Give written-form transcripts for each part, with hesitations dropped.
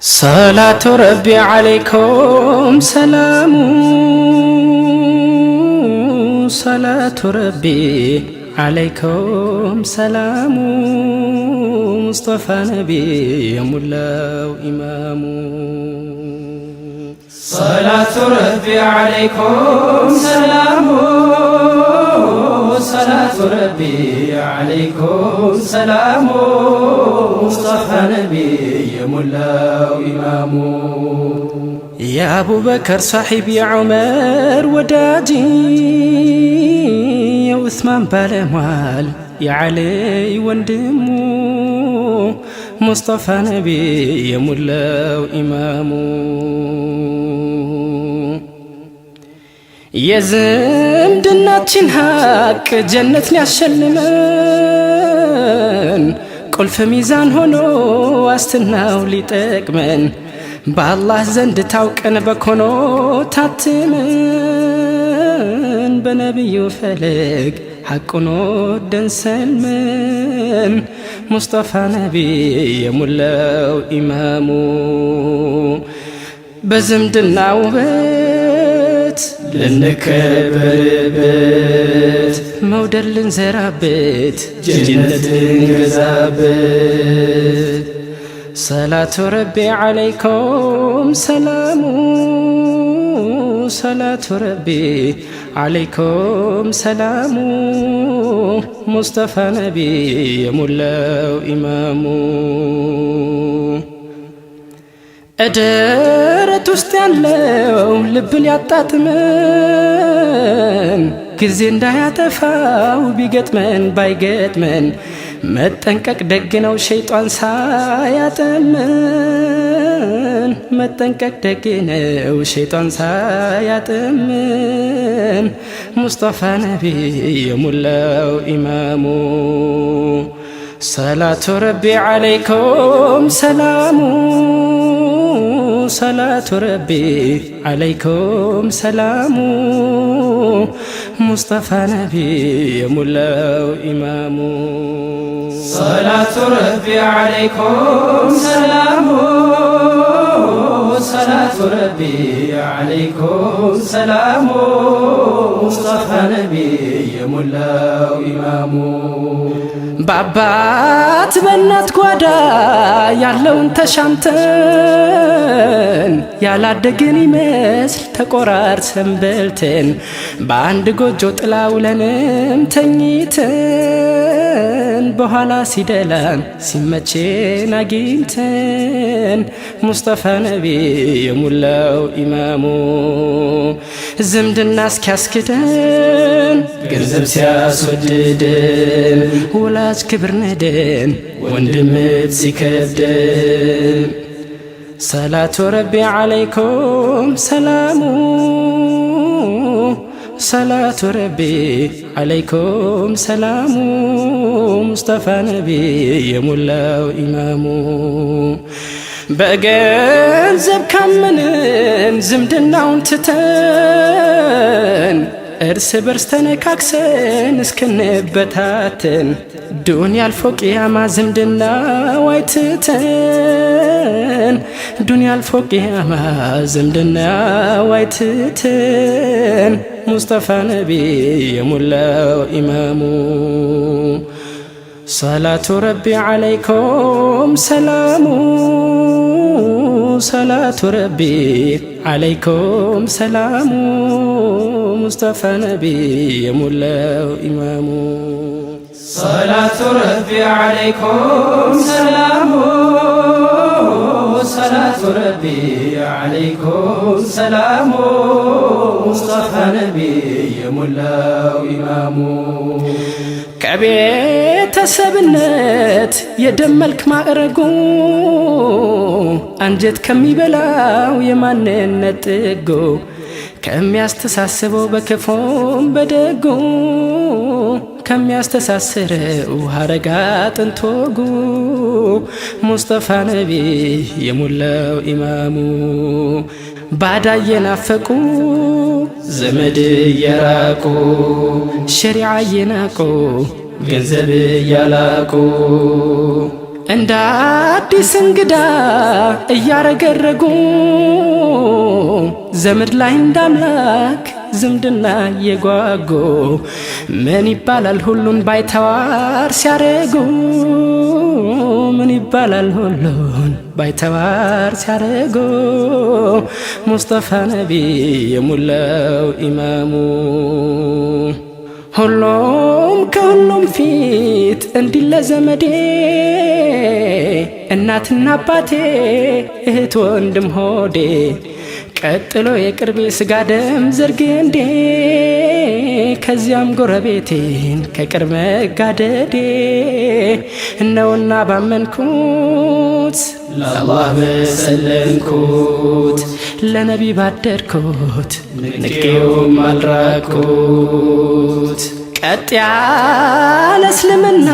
صلاة ربي عليكم سلام، صلاة ربي عليكم سلام، مصطفى نبي ملا وإمام. صلاة ربي عليكم سلام، صلاة ربي عليكم سلام، مصطفى نبي ملا وإمام. يا أبو بكر صاحبي عمر وداجي، يا عثمان بالموال، يا علي وندمو، مصطفى نبي ملا وإمام. የዝምድናችን ሀቅ ጀነትን ያሸልመን፣ ቁልፍ ሚዛን ሆኖ ዋስትናው ሊጠቅመን፣ በአላህ ዘንድ ታውቀን በኮኖ ታትመን፣ በነቢዩ ፈለግ ሐቁን ወደን ሰልመን፣ ሙስጠፋ ነቢይ የሙላው ኢማሙ። በዝምድና ውበት ልንከበርበት፣ መውደድ ልንዘራበት፣ ጀነት ልንገዛበት። ሰላቱ ረቢ ዓለይኩም ሰላሙ፣ ሰላቱ ረቢ ዓለይኩም ሰላሙ፣ ሙስጠፋ ነቢይ የሙላው ኢማሙ። እደረት ውስጥ ያለው ልብን ያጣጥመን፣ ጊዜ እንዳያጠፋው ቢገጥመን ባይገጥመን፣ መጠንቀቅ ደግ ነው ሸይጣን ሳያጠመን፣ መጠንቀቅ ደግ ነው ሸይጣን ሳያጠመን፣ ሙስጠፋ ነቢይ የሙላው ኢማሙ። ሰላቱ ረቢ ዓለይኩም ሰላሙ፣ ሰላቱ ረቢ ዓለይኩም ሰላሙ፣ ሙስጠፋ ነቢይ የሙላው ኢማሙ። ሰላቱ ረቢ ዓለይኩም ሰላሙ፣ ሰላቱ ረቢ ዓለይኩም ሰላሙ፣ ሙስጠፋ ነቢይ የሙላው ኢማሙ። በአባት በእናት ጓዳ ያለውን ተሻምተን፣ ያላደግን ይመስል ተቆራርሰን በልተን፣ በአንድ ጎጆ ጥላ ውለንም ተኝተን፣ በኋላ ሲደላን ሲመቼን አግኝተን፣ ሙስጠፋ ነቢይ የሙላው ኢማሙ። ዝምድና እስኪያስክደን ገንዘብ ሲያስወድደን፣ ወላጅ ክብር ነደን ወንድምት ሲከብደን፣ ሰላቱ ረቢ ዓለይኩም ሰላሙ፣ ሰላቱ ረቢ ዓለይኩም ሰላሙ፣ ሙስጠፋ ነቢይ የሙላው ኢማሙ። በገንዘብ ካመንን ዝምድናውን ትተን፣ እርስ በርስ ተነካክሰን እስክንበታተን፣ ዱንያ አልፎ ቂያማ ዝምድና ዋይትተን፣ ዱንያ አልፎ ቂያማ ዝምድና ዋይትተን፣ ሙስጠፋ ነቢይ የሙላው ኢማሙ። ሰላቱ ረቢ ዓለይኩም ሰላሙ፣ ሰላቱ ረቢ ዓለይኩም ሰላሙ፣ ሙስጠፋ ነቢይ የሙላው ኢማሙ። ሰላቱ ረቢ ዓለይኩም ሰላሙ፣ ሰላቱ ረቢ ዓለይኩም ሰላሙ፣ ሙስጠፋ ነቢይ የሙላው ኢማሙ። ከቤተሰብነት የደም መልክ ማዕረጉ፣ አንጀት ከሚበላው የማንነት ጥጉ፣ ከሚያስተሳስበው በክፉም በደጉ፣ ከሚያስተሳስረው ሀረጋ ጥንት ወጉ፣ ሙስጠፋ ነቢይ የሙላው ኢማሙ። ባዳ እየናፈቁ ዘመድ እየራቁ፣ ሸሪዓ እየናቁ ገንዘብ እያላቁ፣ እንደ አዲስ እንግዳ እያረገረጉ ዘመድ ላይ እንዳምላክ ዝምድና እየጓጉ ምን ይባላል ሁሉን ባይተዋር ሲያረጉ ምን ይባላል ሁሉን ባይተዋር ሲያረጉ ሙስጠፋ ነቢ የሞላው ኢማሙ ሁሉም ከሁሉም ፊት እንዲህ ለዘመዴ እናትና አባቴ እህት ወንድም ሆዴ ቀጥሎ የቅርቤ ስጋ ደም ዘርግንዴ ከዚያም ጎረቤቴን ከቅርብ መጋደዴ እነውና ባመንኩት ለአላህ በሰለምኩት ለነቢ ባደርኩት ንቄውም አልራቅኩት ቀጥ ያለ እስልምና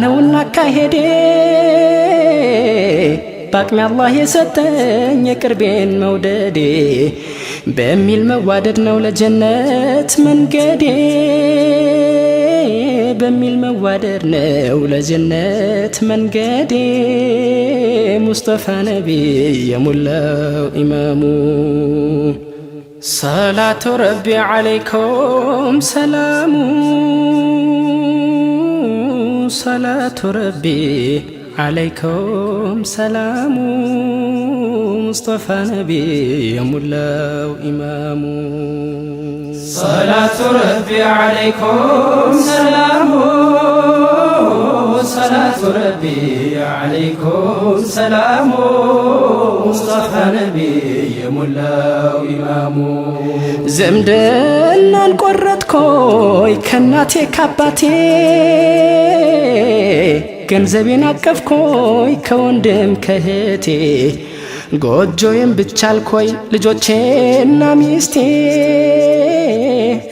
ነውና አካሄዴ ባቅሜ አላህ የሰጠኝ የቅርቤን መውደዴ በሚል መዋደድ ነው ለጀነት መንገዴ በሚል መዋደድ ነው ለጀነት መንገዴ ሙስጠፋ ነቢ የሞላው ኢማሙ ሰላቱ ረቢ ዓለይኩም ሰላሙ ሰላቱ ረቢ عليكم سلام مصطفى نبي يملاو إمام صلاة ربي عليكم سلام صلاة ربي عليكم سلام مصطفى نبي يملاو إمام زمدنا نقرتكوي كناتي كاباتي ገንዘቤን አቀፍኮይ ከወንድም ከህቴ ጎጆዬን ብቻልኮይ ልጆቼና ሚስቴ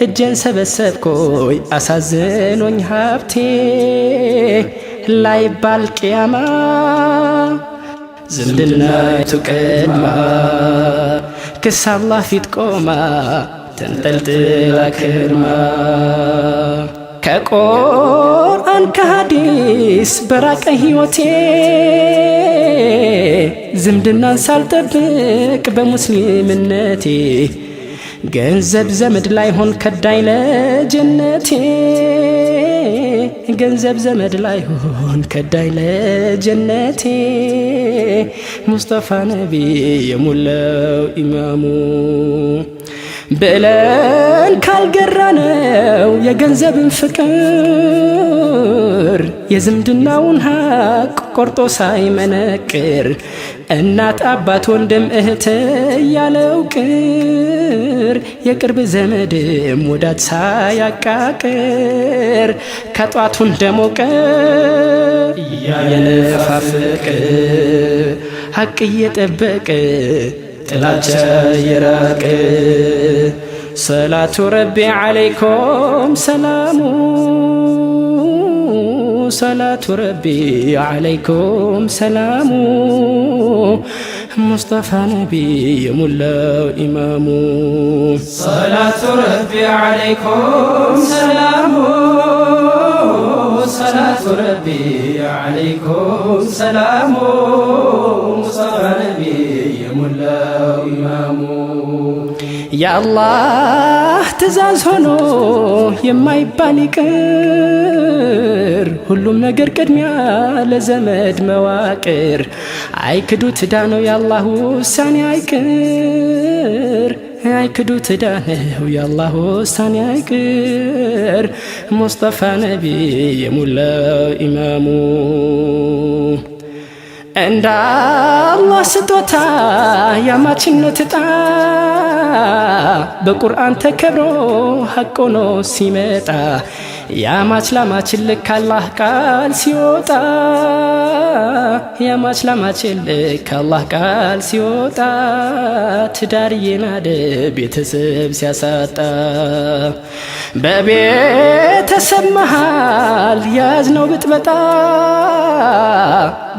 እጄን ሰበሰብኮይ አሳዝኖኝ ሀብቴ ላይባል ቅያማ ዝምድናይቱ ቀድማ ክስ አላህ ፊት ቆማ ተንጠልጥላ ክርማ ከቁርአን ከሐዲስ በራቀ ሕይወቴ ዝምድናን ሳልጠብቅ በሙስሊምነቴ ገንዘብ ዘመድ ላይ ሆን ከዳኝ ለጀነቴ ገንዘብ ዘመድ ላይ ሆን ከዳኝ ለጀነቴ ሙስጠፋ ነቢ የሞላው ኢማሙ ብለን ካልገራነው የገንዘብን ፍቅር የዝምድናውን ሀቅ ቆርጦ ሳይመነቅር እናት አባት ወንድም እህት ያለው ቅር የቅርብ ዘመድም ወዳጅ ሳያቃቅር ከጧቱ እንደሞቀ የነፋፍቅ ሀቅ እየጠበቀ ጥላቻ የራቀ ሰላቱ ረቢ ዓለይኩም ሰላሙ ሰላቱ ረቢ ዓለይኩም ሰላሙ ሙስጠፋ ነቢ የሞላው ኢማሙ ሰላቱ ረቢ ዓለይኩም ሰላሙ ሰላቱ ረቢ ዓለይኩም ሰላሙ ሙስጠፋ ነቢ የሞላው ኢማሙ የአላህ ትእዛዝ ሆኖ የማይባል ይቅር ሁሉም ነገር ቅድሚያ ለዘመድ መዋቅር አይክዱት ዕዳ ነው የአላህ ውሳኔ አይቅር አይክዱት ዕዳ ነው የአላህ ውሳኔ አይቅር ሙስጠፋ ነቢ የሞላው ኢማሙ እንደ አላህ ስጦታ ያማችነት ዕጣ በቁርአን ተከብሮ ሐቅ ሆኖ ሲመጣ ያማች ላማች ልክ አላህ ቃል ሲወጣ ያማች ላማች ልክ አላህ ቃል ሲወጣ ትዳር የናደ ቤተሰብ ሲያሳጣ በቤተሰብ መሃል ያዝነው ብጥበጣ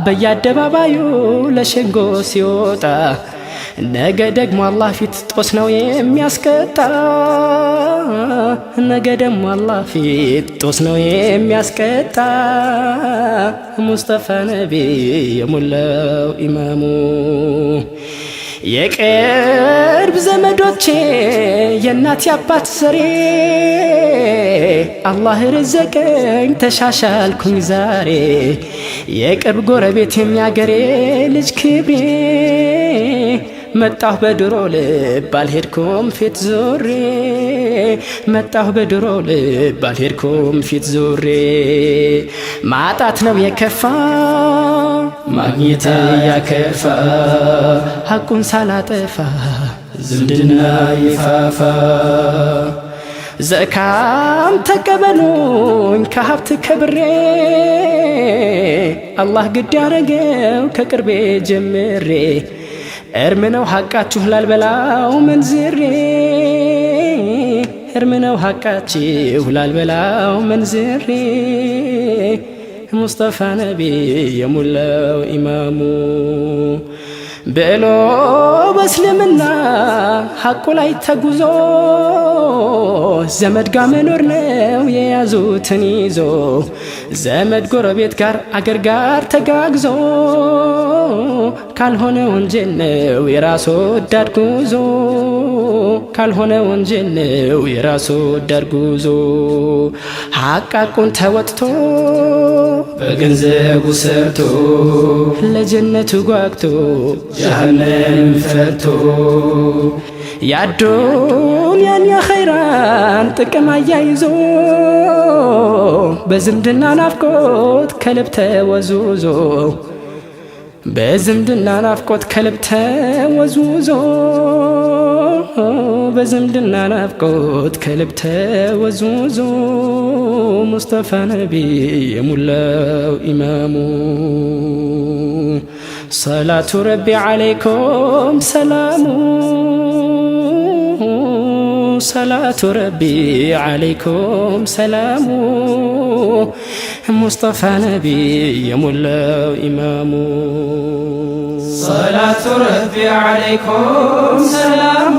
በየአደባባዩ ለሸንጎ ሲወጣ ነገ ደግሞ አላህ ፊት ጦስ ነው የሚያስቀጣ ነገ ደግሞ አላህ ፊት ጦስ ነው የሚያስቀጣ ሙስጠፋ ነቢ የሞላው ኢማሙ የቅርብ ዘመዶቼ የእናት ያባት ዘሬ አላህ ረዘቀኝ ተሻሻልኩኝ ዛሬ የቅርብ ጎረቤት የሚያገሬ ልጅ ክብሬ መጣሁ በድሮ ልብ አልሄድኩም ፊት ዞሬ መጣሁ በድሮ ልብ አልሄድኩም ፊት ዞሬ ማጣት ነው የከፋ ማግኘት ያከፋ ሐቁን ሳላጠፋ ዝምድና ይፋፋ ዘካም ተቀበሉኝ ከሀብት ከብሬ አላህ ግድ ያረገው ከቅርቤ ጀምሬ እርም ነው ሐቃችሁ ላልበላው መንዝሬ እርም ነው ሐቃችሁ ላልበላው መንዝሬ ሙስጠፋ ነቢ የሞላው ኢማሙ ብሎ በእስልምና ሐቁ ላይ ተጉዞ ዘመድ ጋር መኖር ነው የያዙትን ይዞ ዘመድ ጎረቤት ጋር አገር ጋር ተጋግዞ ካልሆነ ወንጀል ነው የራስ ወዳድ ጉዞ ካልሆነ ወንጀል ነው የራስ ወዳድ ጉዞ ሐቁን ተወጥቶ በገንዘቡ ሰርቶ ለጀነቱ ጓግቶ ጀሃነም ፈርቶ ያዱንያን የኸይራን ጥቅም አያይዞ በዝምድና ናፍቆት ከልብ ተወዝውዞ በዝምድና ናፍቆት ከልብ ተወዝውዞ በዝምድና ናፍቆት ከልብ ተወዝውዞ ሙስጠፋ ነቢ የሞላው ኢማሙ ሰላቱ ረቢ ዓለይኩም ሰላሙ ሰላቱ ረቢ ዓለይኩም ሰላሙ ሙስጠፋ ነቢ የሞላው ኢማሙ ሰላቱ ረቢ ዓለይኩም ሰላሙ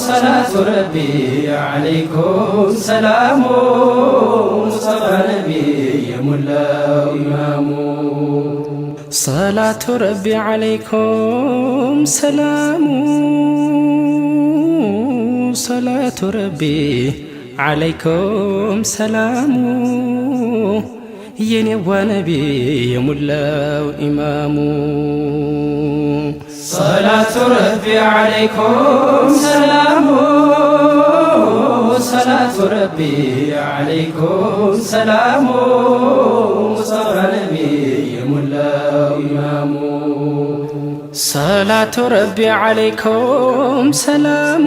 ሰላቱ ረቢ ዓለይኩም ሰላሙ ሙስጠፋ ነቢ የሞላው ኢማሙ صلاة ربي عليكم سلام صلاة ربي عليكم سلام ينوى نبي يملاو إمام صلاة ربي عليكم سلام صلاة ربي عليكم سلام مصطفى نبي يملاو إمام صلاة ربي عليكم سلام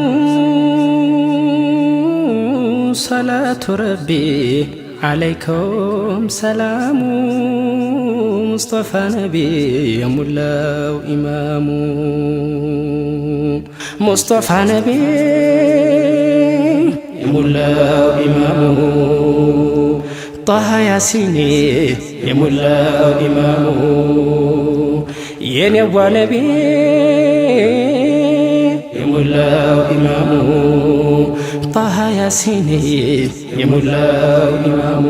صلاة ربي عليكم سلام مصطفى نبي يملاو إمام مصطفى نبي يملاو إمام طه ياسيني يملاو إمام ينوى نبي يملاو إمام طه ياسيني يملاو إمام